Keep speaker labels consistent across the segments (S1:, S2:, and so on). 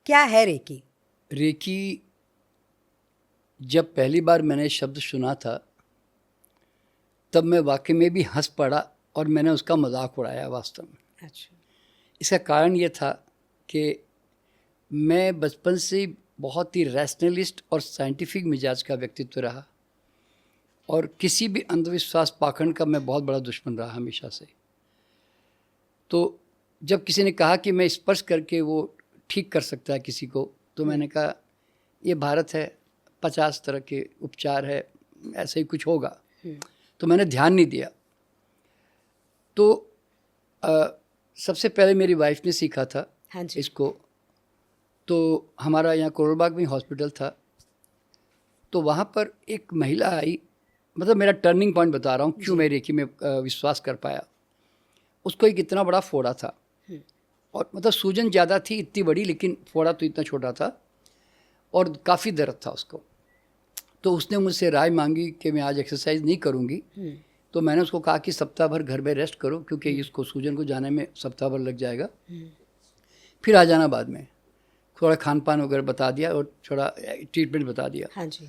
S1: क्या है recce?
S2: Recce, जब पहली बार मैंने शब्द सुना था तब मैं वाकई में भी हंस पड़ा और मैंने उसका मजाक उड़ाया वास्तव में।
S1: अच्छा।
S2: इसका कारण ये था कि मैं बचपन से बहुत ही रैशनलिस्ट और साइंटिफिक मिजाज का व्यक्तित्व रहा और किसी भी अंधविश्वास पाखंड का मैं बहुत बड़ा दुश्मन रहा हमेशा से। तो जब किसी ने कहा कि मैं स्पर्श करके वो ठीक कर सकता है किसी को, तो मैंने कहा ये भारत है, 50 तरह के उपचार है, ऐसे ही कुछ होगा। तो मैंने ध्यान नहीं दिया। तो सबसे पहले मेरी वाइफ ने सीखा था
S1: हाँ जी।
S2: इसको। तो हमारा यहाँ करोलबाग में हॉस्पिटल था, तो वहाँ पर एक महिला आई, मतलब मेरा टर्निंग पॉइंट बता रहा हूँ क्यों मैं रेकी में विश्वास कर पाया। उसको एक इतना बड़ा फोड़ा था और मतलब सूजन ज़्यादा थी, इतनी बड़ी, लेकिन फोड़ा तो इतना छोटा था और काफ़ी दर्द था उसको। तो उसने मुझसे राय मांगी कि मैं आज एक्सरसाइज नहीं करूँगी। तो मैंने उसको कहा कि सप्ताह भर घर में रेस्ट करो, क्योंकि इसको सूजन को जाने में सप्ताह भर लग जाएगा, फिर आ जाना बाद में। थोड़ा खान पान वगैरह बता दिया और थोड़ा ट्रीटमेंट बता दिया।
S1: हाँ जी।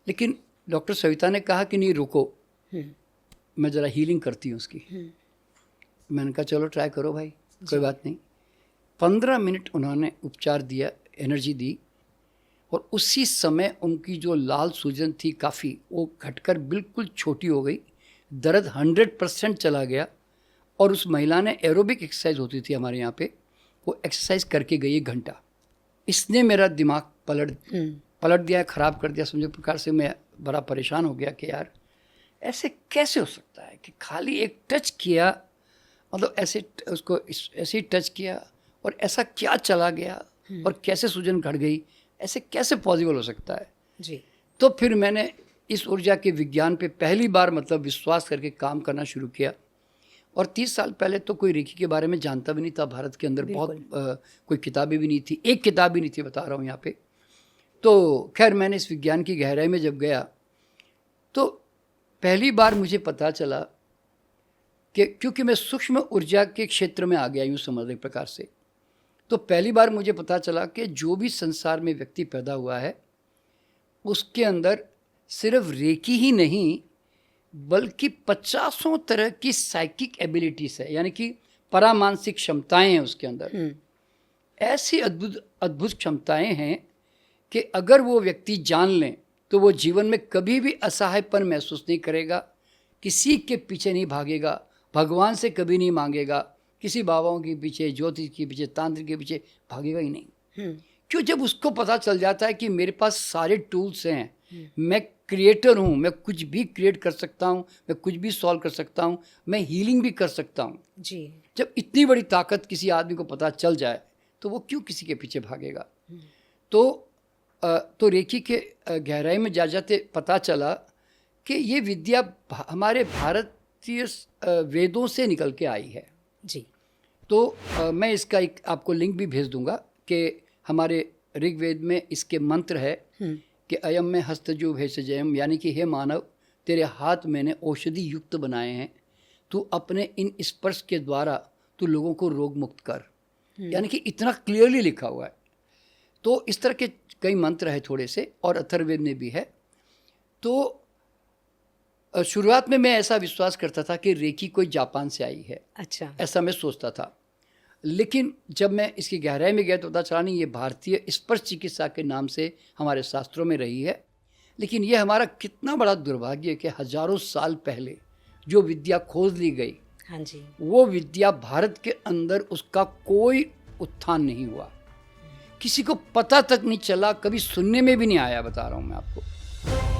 S2: लेकिन डॉक्टर सविता ने कहा कि नहीं रुको, मैं ज़रा हीलिंग करती हूँ उसकी। मैंने कहा चलो ट्राई करो भाई, कोई बात नहीं। 15 मिनट उन्होंने उपचार दिया, एनर्जी दी, और उसी समय उनकी जो लाल सूजन थी काफ़ी, वो घटकर बिल्कुल छोटी हो गई। दर्द 100% चला गया और उस महिला ने एरोबिक एक्सरसाइज होती थी हमारे यहाँ पे, वो एक्सरसाइज करके गई 1 घंटा। इसने मेरा दिमाग पलट दिया, ख़राब कर दिया समझो प्रकार से। मैं बड़ा परेशान हो गया कि यार ऐसे कैसे हो सकता है कि खाली एक टच किया, मतलब ऐसे उसको ऐसे ही टच किया और ऐसा क्या चला गया और कैसे सूजन घट गई, ऐसे कैसे पॉसिबल हो सकता है
S1: जी।
S2: तो फिर मैंने इस ऊर्जा के विज्ञान पे पहली बार मतलब विश्वास करके काम करना शुरू किया। और 30 साल पहले तो कोई रेकी के बारे में जानता भी नहीं था भारत के अंदर, बहुत कोई किताबें भी नहीं थी, एक किताब भी नहीं थी, बता रहा हूँ यहाँ पे। तो खैर मैंने इस विज्ञान की गहराई में जब गया तो पहली बार मुझे पता चला कि क्योंकि मैं सूक्ष्म ऊर्जा के क्षेत्र में आ गया, यूँ समझ एक प्रकार से, तो पहली बार मुझे पता चला कि जो भी संसार में व्यक्ति पैदा हुआ है उसके अंदर सिर्फ रेकी ही नहीं बल्कि 50 तरह की साइकिक एबिलिटीज़ है, यानी कि परामानसिक क्षमताएं हैं उसके अंदर। ऐसी अद्भुत अद्भुत क्षमताएं हैं कि अगर वो व्यक्ति जान लें तो वो जीवन में कभी भी असहायपन महसूस नहीं करेगा, किसी के पीछे नहीं भागेगा, भगवान से कभी नहीं मांगेगा, किसी बाबाओं के पीछे, ज्योतिष के पीछे, तांत्रिक के पीछे भागेगा ही नहीं। क्यों? जब उसको पता चल जाता है कि मेरे पास सारे टूल्स हैं, मैं क्रिएटर हूँ, मैं कुछ भी क्रिएट कर सकता हूँ, मैं कुछ भी सॉल्व कर सकता हूँ, मैं हीलिंग भी कर सकता हूँ
S1: जी।
S2: जब इतनी बड़ी ताकत किसी आदमी को पता चल जाए तो वो क्यों किसी के पीछे भागेगा। तो रेकी के गहराई में जाते पता चला कि ये विद्या हमारे भारतीय वेदों से निकल के आई है।
S1: जी।
S2: तो मैं इसका एक आपको लिंक भी भेज दूंगा कि हमारे ऋग्वेद में इसके मंत्र है कि अयम में हस्तजो भेषजयम, यानी कि हे मानव, तेरे हाथ मैंने औषधि युक्त बनाए हैं, तू अपने इन स्पर्श के द्वारा तू लोगों को रोग मुक्त कर। यानी कि इतना क्लियरली लिखा हुआ है। तो इस तरह के कई मंत्र है थोड़े से, और अथर्ववेद में भी है। तो शुरुआत में मैं ऐसा विश्वास करता था कि रेकी कोई जापान से आई है।
S1: अच्छा।
S2: ऐसा मैं सोचता था, लेकिन जब मैं इसकी गहराई में गया तो पता चला नहीं, ये भारतीय स्पर्श चिकित्सा के नाम से हमारे शास्त्रों में रही है। लेकिन ये हमारा कितना बड़ा दुर्भाग्य है कि हजारों साल पहले जो विद्या खोज ली गई,
S1: हाँ जी,
S2: वो विद्या भारत के अंदर उसका कोई उत्थान नहीं हुआ, किसी को पता तक नहीं चला, कभी सुनने में भी नहीं आया, बता रहा हूँ मैं आपको।